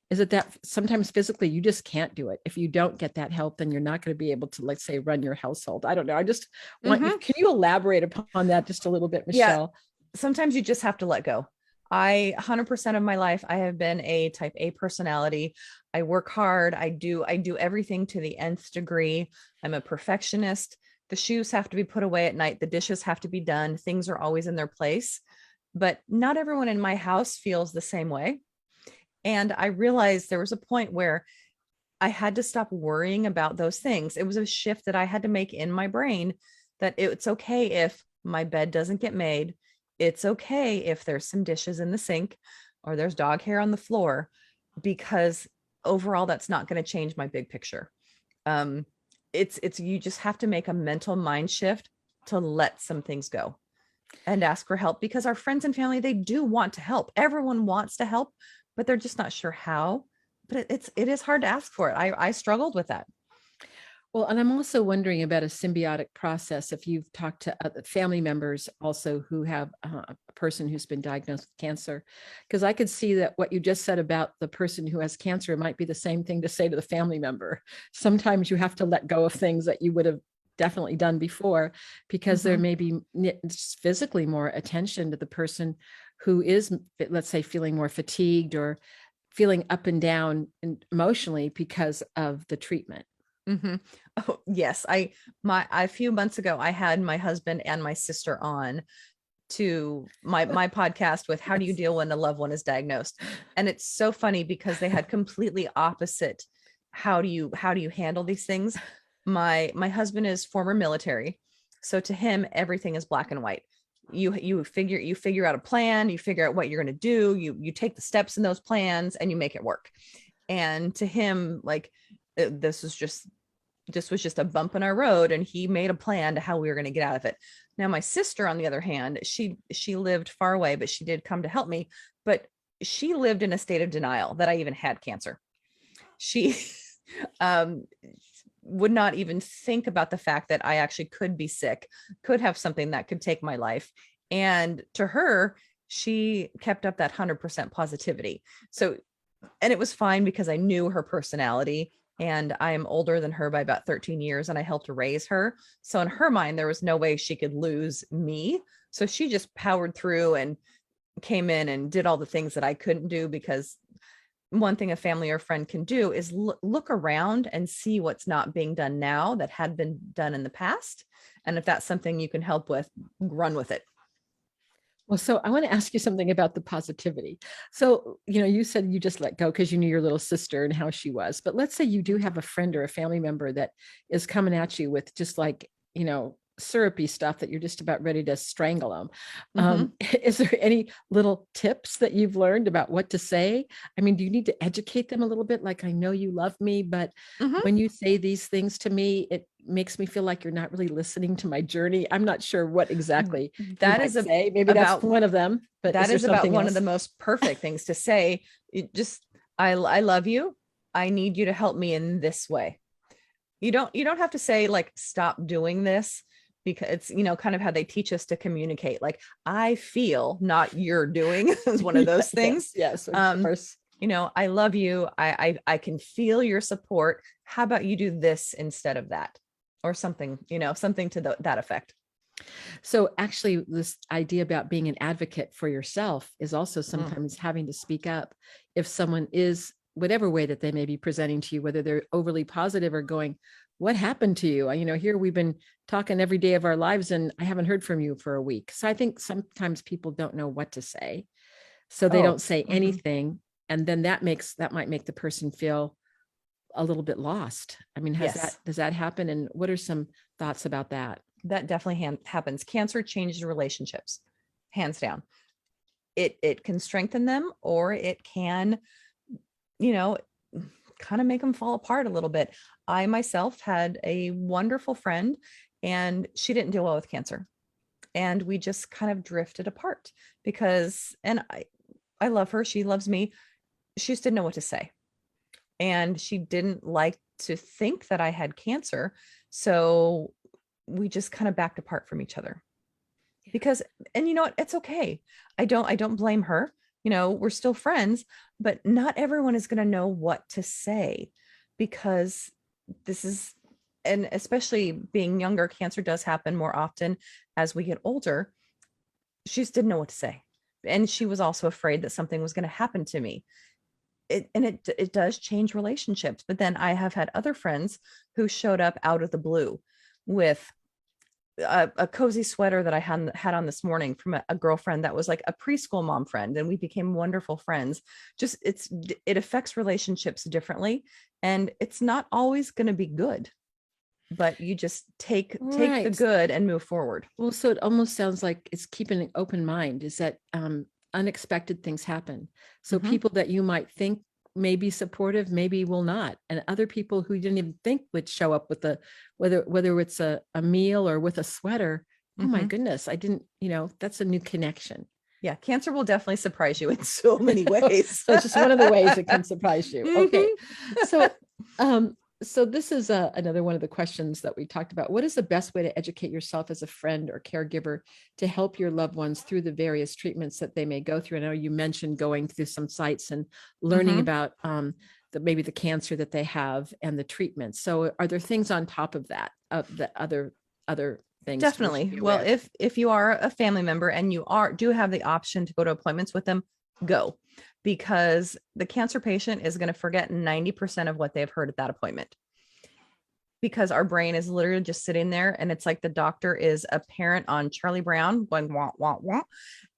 A: Is it that sometimes physically you just can't do it? If you don't get that help, then you're not going to be able to, let's say, run your household. I don't know. I just want you, can you elaborate upon that just a little bit, Michelle?
B: Yeah. Sometimes you just have to let go. 100% of my life, I have been a type A personality. I work hard. I do everything to the nth degree. I'm a perfectionist. The shoes have to be put away at night. The dishes have to be done. Things are always in their place, but not everyone in my house feels the same way. And I realized there was a point where I had to stop worrying about those things. It was a shift that I had to make in my brain, that it's okay if my bed doesn't get made. It's okay if there's some dishes in the sink or there's dog hair on the floor, because overall that's not going to change my big picture. It's you just have to make a mental mind shift to let some things go and ask for help, because our friends and family, they do want to help. Everyone wants to help, but they're just not sure how. But it is hard to ask for it. I struggled with that.
A: Well, and I'm also wondering about a symbiotic process. If you've talked to family members also who have a person who's been diagnosed with cancer, because I could see that what you just said about the person who has cancer might be the same thing to say to the family member. Sometimes you have to let go of things that you would have definitely done before, because there may be physically more attention to the person who is, let's say, feeling more fatigued or feeling up and down emotionally because of the treatment.
B: Oh, yes. A few months ago, I had my husband and my sister on to my podcast with how do you deal when a loved one is diagnosed? And it's so funny because they had completely opposite. How do you handle these things? My husband is former military. So to him, everything is black and white. You figure out a plan, you figure out what you're going to do, you take the steps in those plans and you make it work. And to him, like, this was just a bump in our road, and he made a plan to how we were going to get out of it. Now, my sister, on the other hand, she lived far away, but she did come to help me. But she lived in a state of denial that I even had cancer. She would not even think about the fact that I actually could be sick, could have something that could take my life. And to her, she kept up that 100% positivity. So, and it was fine because I knew her personality, and I'm older than her by about 13 years, and I helped raise her. So in her mind, there was no way she could lose me. So she just powered through and came in and did all the things that I couldn't do, because one thing a family or friend can do is look around and see what's not being done now that had been done in the past. And if that's something you can help with, run with it.
A: Well, so I want to ask you something about the positivity. So, you said you just let go because you knew your little sister and how she was. But let's say you do have a friend or a family member that is coming at you with just like, syrupy stuff that you're just about ready to strangle them. Is there any little tips that you've learned about what to say? I mean, do you need to educate them a little bit? Like, I know you love me, but when you say these things to me, it makes me feel like you're not really listening to my journey. I'm not sure what exactly
B: that is
A: say. Maybe that's one of them, but
B: that is about one
A: else?
B: of the most perfect things to say. I love you. I need you to help me in this way. You don't have to say like, stop doing this, because it's, kind of how they teach us to communicate. Like, I feel, not you're doing, is one of those things.
A: Yes, of course.
B: I love you. I can feel your support. How about you do this instead of that, or something, something to that effect.
A: So actually, this idea about being an advocate for yourself is also sometimes having to speak up if someone is, whatever way that they may be presenting to you, whether they're overly positive or going, what happened to you? Here we've been talking every day of our lives and I haven't heard from you for a week. So I think sometimes people don't know what to say. So they don't say anything. And then that might make the person feel a little bit lost. I mean, does that happen? And what are some thoughts about that?
B: That definitely happens. Cancer changes relationships, hands down. It can strengthen them, or it can, kind of make them fall apart a little bit. I myself had a wonderful friend, and she didn't deal well with cancer. And we just kind of drifted apart and I love her. She loves me. She just didn't know what to say. And she didn't like to think that I had cancer. So we just kind of backed apart from each other and you know what? It's okay. I don't blame her. We're still friends, but not everyone is going to know what to say, because and especially being younger, cancer does happen more often as we get older. She just didn't know what to say. And she was also afraid that something was going to happen to me. It does change relationships. But then I have had other friends who showed up out of the blue with a cozy sweater that I had on this morning from a girlfriend that was like a preschool mom friend, and we became wonderful friends. Just it affects relationships differently, and it's not always going to be good, but you just take the good and move forward.
A: Well, so it almost sounds like it's keeping an open mind, is that unexpected things happen. So people that you might think may be supportive, maybe will not. And other people who you didn't even think would show up with whether it's a meal or with a sweater. Oh my goodness. I didn't, that's a new connection.
B: Yeah. Cancer will definitely surprise you in so many ways.
A: So it's just one of the ways it can surprise you. Okay. So this is another one of the questions that we talked about. What is the best way to educate yourself as a friend or caregiver to help your loved ones through the various treatments that they may go through? I know you mentioned going through some sites and learning about maybe the cancer that they have and the treatments. So are there things on top of that, the other things?
B: Definitely. Well, if you are a family member and you do have the option to go to appointments with them, go. Because the cancer patient is going to forget 90% of what they've heard at that appointment, because our brain is literally just sitting there, and it's like the doctor is a parent on Charlie Brown going wah, wah, wah.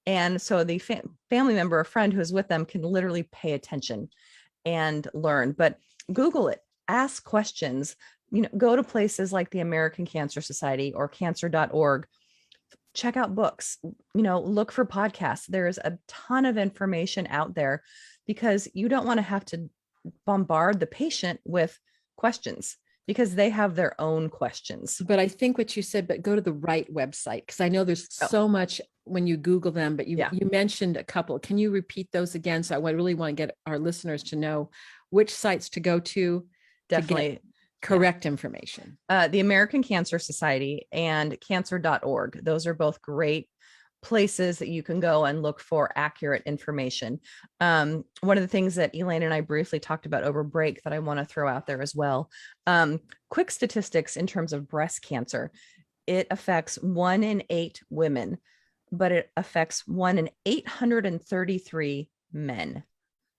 B: And so the family member or friend who is with them can literally pay attention and learn. But Google it, ask questions, go to places like the American Cancer Society or cancer.org. Check out books, look for podcasts. There's a ton of information out there, because you don't want to have to bombard the patient with questions, because they have their own questions.
A: But I think what you said, but go to the right website, because I know there's so much when you Google them, but you mentioned a couple. Can you repeat those again? So I really want to get our listeners to know which sites to go to.
B: Definitely.
A: To get correct information.
B: The American Cancer Society and cancer.org. Those are both great places that you can go and look for accurate information. One of the things that Elaine and I briefly talked about over break that I want to throw out there as well. Quick statistics in terms of breast cancer. It affects 1 in 8 women, but it affects 1 in 833 men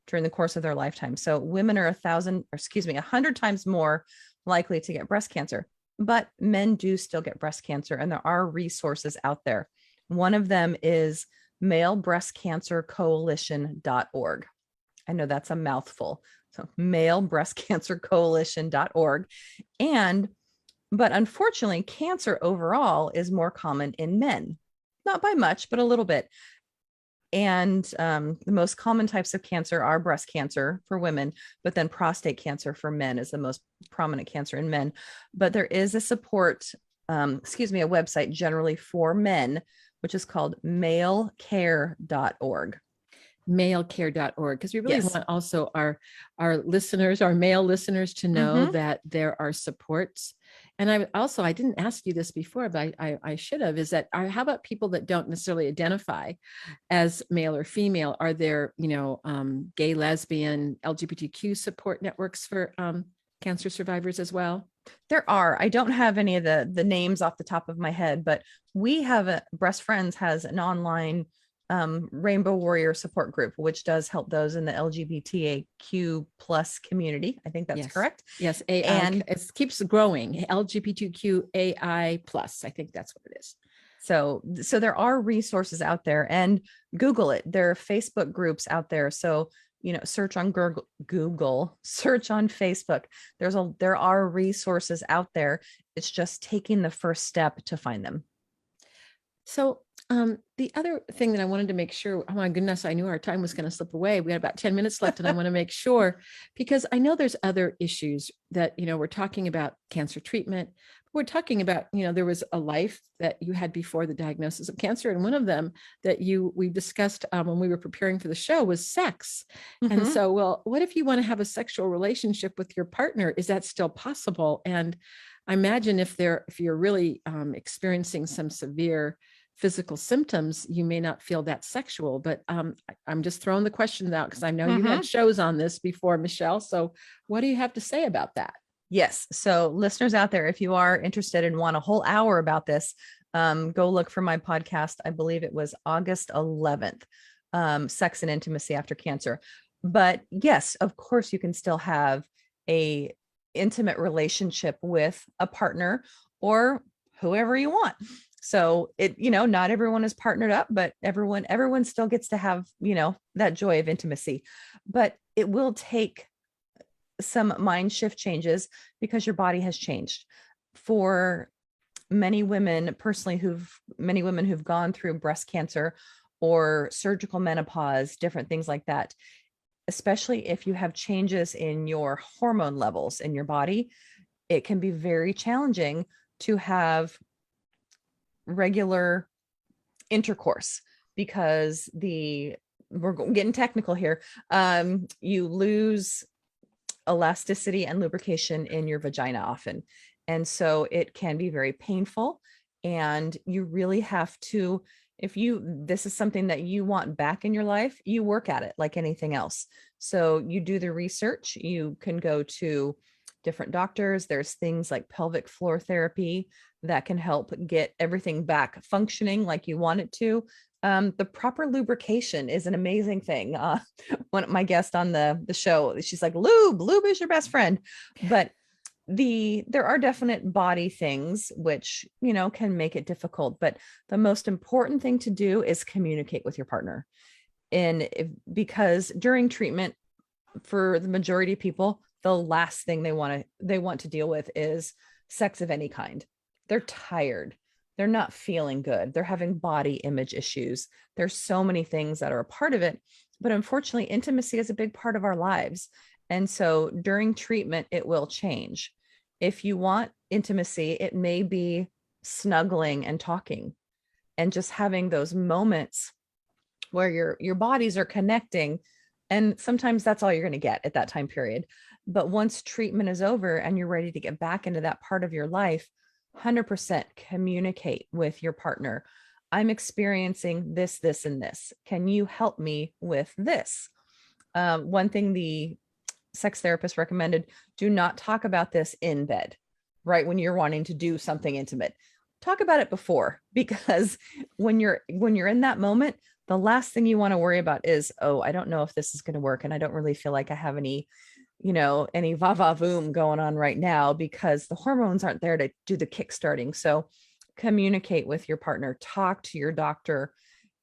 B: during the course of their lifetime. So women are 100 times more likely to get breast cancer, but men do still get breast cancer. And there are resources out there. One of them is malebreastcancercoalition.org. I know that's a mouthful. So malebreastcancercoalition.org. But unfortunately, cancer overall is more common in men, not by much, but a little bit. And the most common types of cancer are breast cancer for women, but then prostate cancer for men is the most prominent cancer in men. But there is a website generally for men, which is called malecare.org.
A: Malecare.org, because we really want also our listeners, our male listeners, to know that there are supports And I didn't ask you this before, but I should have, is that how about people that don't necessarily identify as male or female? Are there, gay, lesbian, LGBTQ support networks for cancer survivors as well?
B: There are. I don't have any of the names off the top of my head, but we have Breast Friends has an online Rainbow Warrior support group, which does help those in the LGBTQ plus community. I think that's correct.
A: Yes, AI, and it keeps growing. LGBTQ AI plus. I think that's what it is.
B: So there are resources out there, and Google it. There are Facebook groups out there. So search on Google, search on Facebook. There are resources out there. It's just taking the first step to find them.
A: So the other thing that I wanted to make sure, oh my goodness, I knew our time was going to slip away. We had about 10 minutes left, and I want to make sure, because I know there's other issues that, we're talking about cancer treatment. We're talking about, there was a life that you had before the diagnosis of cancer. And one of them that we discussed when we were preparing for the show was sex. Mm-hmm. And so, well, what if you want to have a sexual relationship with your partner? Is that still possible? And I imagine if you're really experiencing some severe physical symptoms, you may not feel that sexual, but I'm just throwing the questions out because I know you had shows on this before, Michelle. So what do you have to say about that?
B: Yes. So listeners out there, if you are interested and want a whole hour about this, go look for my podcast. I believe it was August 11th, Sex and Intimacy After Cancer. But yes, of course, you can still have a intimate relationship with a partner or whoever you want. So not everyone is partnered up, but everyone still gets to have, that joy of intimacy, but it will take some mind shift changes because your body has changed. For many women personally, who've gone through breast cancer or surgical menopause, different things like that, especially if you have changes in your hormone levels in your body, it can be very challenging to have regular intercourse because we're getting technical here. You lose elasticity and lubrication in your vagina often. And so it can be very painful. And you really have to, this is something that you want back in your life, you work at it like anything else. So you do the research, you can go to different doctors. There's things like pelvic floor therapy that can help get everything back functioning like you want it to. The proper lubrication is an amazing thing. One of my guests on the show, she's like, lube is your best friend. But there are definite body things which, can make it difficult. But the most important thing to do is communicate with your partner. Because during treatment, for the majority of people, the last thing they want to deal with is sex of any kind. They're tired. They're not feeling good. They're having body image issues. There's so many things that are a part of it, but unfortunately, intimacy is a big part of our lives. And so during treatment, it will change. If you want intimacy, it may be snuggling and talking and just having those moments where your bodies are connecting. And sometimes that's all you're going to get at that time period. But once treatment is over and you're ready to get back into that part of your life, 100% communicate with your partner. I'm experiencing this, and this. Can you help me with this? One thing the sex therapist recommended, do not talk about this in bed, right? When you're wanting to do something intimate, talk about it before, because when you're in that moment, the last thing you want to worry about is, oh, I don't know if this is going to work. And I don't really feel like I have any va-va-voom going on right now because the hormones aren't there to do the kickstarting. So communicate with your partner, talk to your doctor,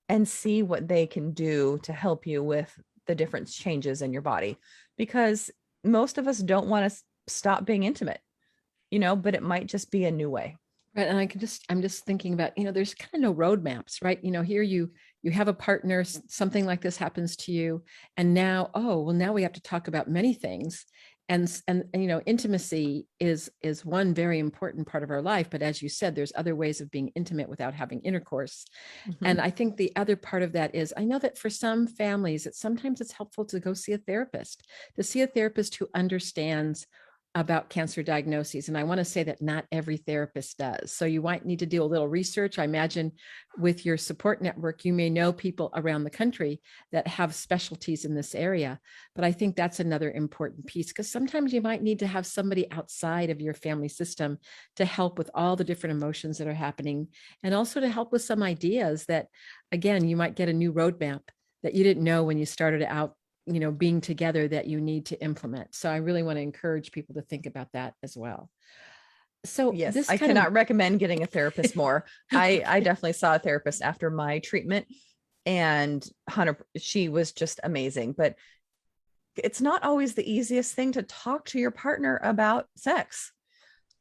B: and see what they can do to help you with the different changes in your body. Because most of us don't want to stop being intimate, but it might just be a new way.
A: Right. And I'm just thinking about, there's kind of no roadmaps, right? Here you have a partner, something like this happens to you. And now, now we have to talk about many things. And intimacy is one very important part of our life. But as you said, there's other ways of being intimate without having intercourse. Mm-hmm. And I think the other part of that is, I know that for some families, sometimes it's helpful to go see a therapist, who understands about cancer diagnoses. And I want to say that not every therapist does. So you might need to do a little research. I imagine with your support network, you may know people around the country that have specialties in this area. But I think that's another important piece, because sometimes you might need to have somebody outside of your family system to help with all the different emotions that are happening, and also to help with some ideas that, again, you might get a new roadmap that you didn't know when you started out, being together, that you need to implement. So I really want to encourage people to think about that as well. So
B: Yes,
A: this
B: I
A: kind
B: cannot
A: of
B: recommend getting a therapist more. I definitely saw a therapist after my treatment, and she was just amazing. But it's not always the easiest thing to talk to your partner about sex.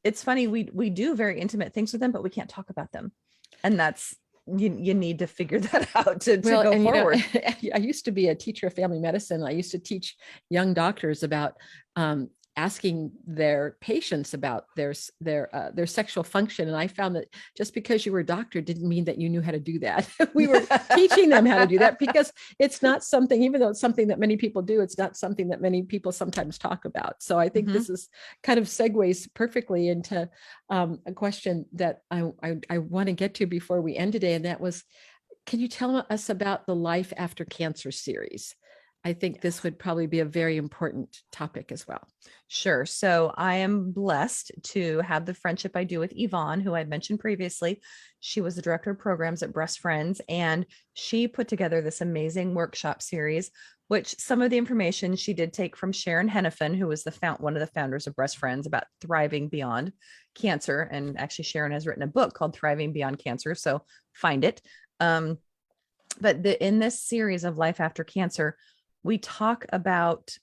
B: It's funny, we do very intimate things with them, but we can't talk about them. And that's, you need to figure that out to go
A: and
B: forward.
A: I used to be a teacher of family medicine. I used to teach young doctors about asking their patients about their sexual function. And I found that just because you were a doctor didn't mean that you knew how to do that. We were teaching them how to do that, because it's not something, even though it's something that many people do, it's not something that many people sometimes talk about. So I think this is kind of segues perfectly into a question that I want to get to before we end today. And that was, can you tell us about the Life After Cancer series? I think this would probably be a very important topic as well.
B: Sure. So I am blessed to have the friendship I do with Yvonne, who I mentioned previously. She was the director of programs at Breast Friends, and she put together this amazing workshop series, which some of the information she did take from Sharon Hennepin, who was one of the founders of Breast Friends, about thriving beyond cancer. And actually, Sharon has written a book called Thriving Beyond Cancer. So find it. But in this series of Life After Cancer, we talk about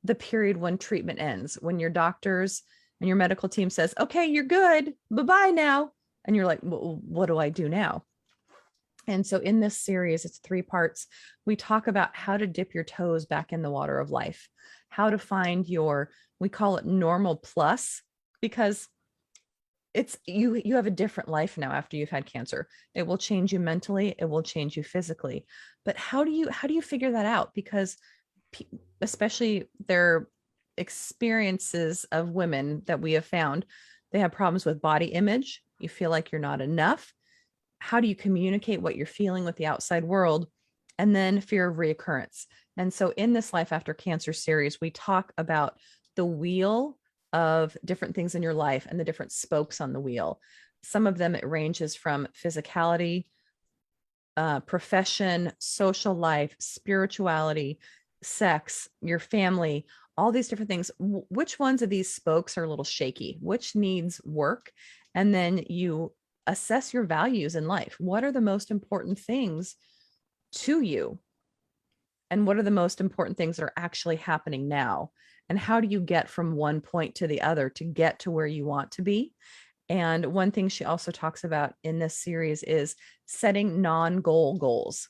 B: the period when treatment ends, when your doctors and your medical team says, okay, you're good, bye-bye now. And you're like, well, what do I do now? And so in this series, it's 3 parts. We talk about how to dip your toes back in the water of life, how to find we call it normal plus, because it's you have a different life now after you've had cancer. It will change you mentally, it will change you physically. But how do you figure that out? Because especially their experiences of women that we have found, they have problems with body image. You feel like you're not enough. How do you communicate what you're feeling with the outside world? And then fear of reoccurrence. And so in this Life After Cancer series, we talk about the wheel of different things in your life and the different spokes on the wheel. Some of them, it ranges from physicality, profession, social life, spirituality, sex, your family, all these different things. Which ones of these spokes are a little shaky? Which needs work? And then you assess your values in life. What are the most important things to you? And what are the most important things that are actually happening now? And how do you get from one point to the other to get to where you want to be? And one thing she also talks about in this series is setting non-goal goals,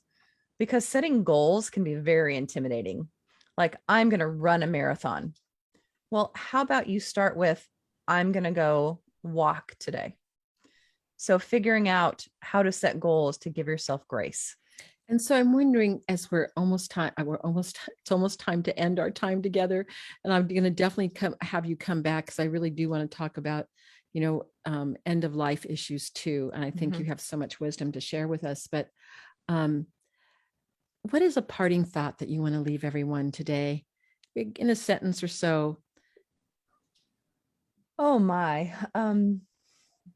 B: because setting goals can be very intimidating. Like, I'm going to run a marathon. Well, how about you start with, I'm going to go walk today. So figuring out how to set goals to give yourself grace.
A: And so I'm wondering, as it's almost time to end our time together. And I'm going to definitely have you come back, because I really do want to talk about, end of life issues too. And I think you have so much wisdom to share with us. But what is a parting thought that you want to leave everyone today, in a sentence or so?
B: Oh my,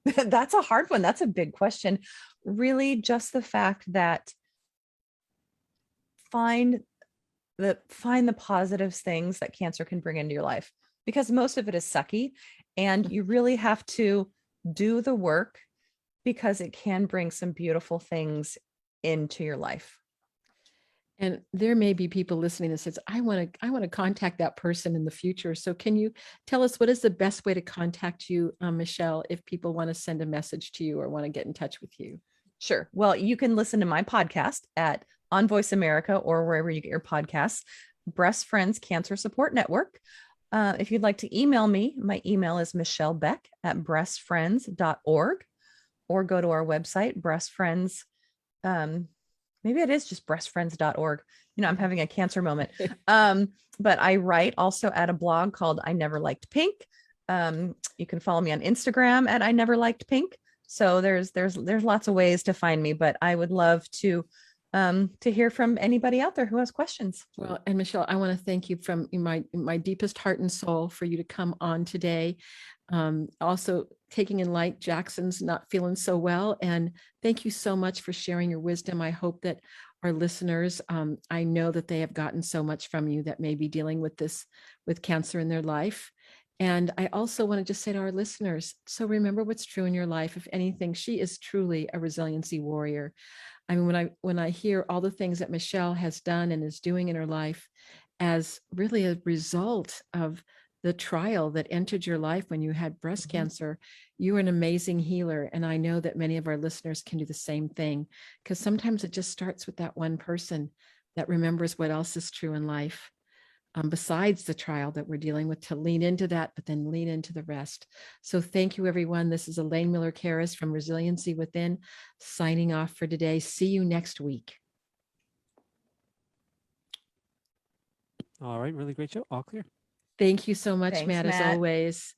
B: that's a hard one. That's a big question. Really, just the fact that find the positive things that cancer can bring into your life, because most of it is sucky, and you really have to do the work, because it can bring some beautiful things into your life.
A: And there may be people listening that says, I want to contact that person in the future. So can you tell us, what is the best way to contact you, Michelle, if people want to send a message to you or want to get in touch with you?
B: Sure. Well, you can listen to my podcast on Voice America or wherever you get your podcasts, Breast Friends Cancer Support Network. If you'd like to email me, my email is michellebeck@breastfriends.org, or go to our website, Breast Friends. maybe it is just breastfriends.org. I'm having a cancer moment. But I write also at a blog called I Never Liked Pink. You can follow me on Instagram at I Never Liked Pink. So there's lots of ways to find me, but I would love to hear from anybody out there who has questions.
A: Well, and Michelle, I want to thank you from my deepest heart and soul for you to come on today. Also taking in light Jackson's not feeling so well, and thank you so much for sharing your wisdom. I hope that our listeners, I know that they have gotten so much from you that may be dealing with cancer in their life. And I also want to just say to our listeners, so remember what's true in your life. If anything, she is truly a resiliency warrior. I mean, when I hear all the things that Michelle has done and is doing in her life as really a result of the trial that entered your life when you had breast cancer, you are an amazing healer. And I know that many of our listeners can do the same thing, because sometimes it just starts with that one person that remembers what else is true in life. Besides the trial that we're dealing with, to lean into that, but then lean into the rest. So thank you, everyone. This is Elaine Miller-Karras from Resiliency Within, signing off for today. See you next week.
C: All right, really great show. All clear.
A: Thank you so much,
B: Thanks,
A: Matt, as
B: Matt.
A: always.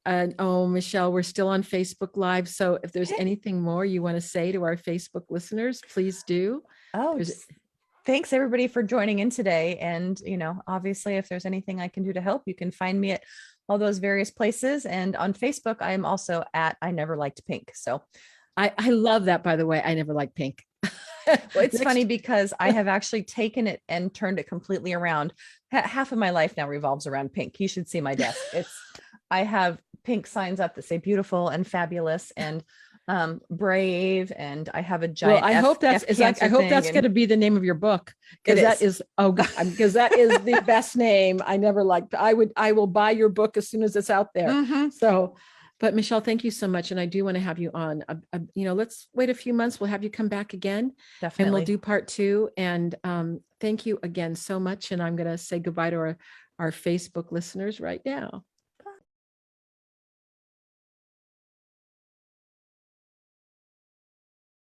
A: And Michelle, we're still on Facebook Live. So if there's anything more you want to say to our Facebook listeners, please do.
B: Thanks everybody for joining in today. And, obviously, if there's anything I can do to help, you can find me at all those various places. And on Facebook, I am also at I Never Liked Pink. So
A: I love that, by the way. I never liked pink.
B: Well, it's funny because I have actually taken it and turned it completely around. Half of my life now revolves around pink. You should see my desk. I have pink signs up that say beautiful and fabulous and brave, and I have a giant.
A: Well, I hope that's going to be the name of your book, because that is because that is the best name. I never liked. I will buy your book as soon as it's out there.
B: Mm-hmm.
A: So, but Michelle, thank you so much, and I do want to have you on. Let's wait a few months. We'll have you come back again,
B: definitely,
A: and we'll do part 2. And thank you again so much. And I'm going to say goodbye to our Facebook listeners right now.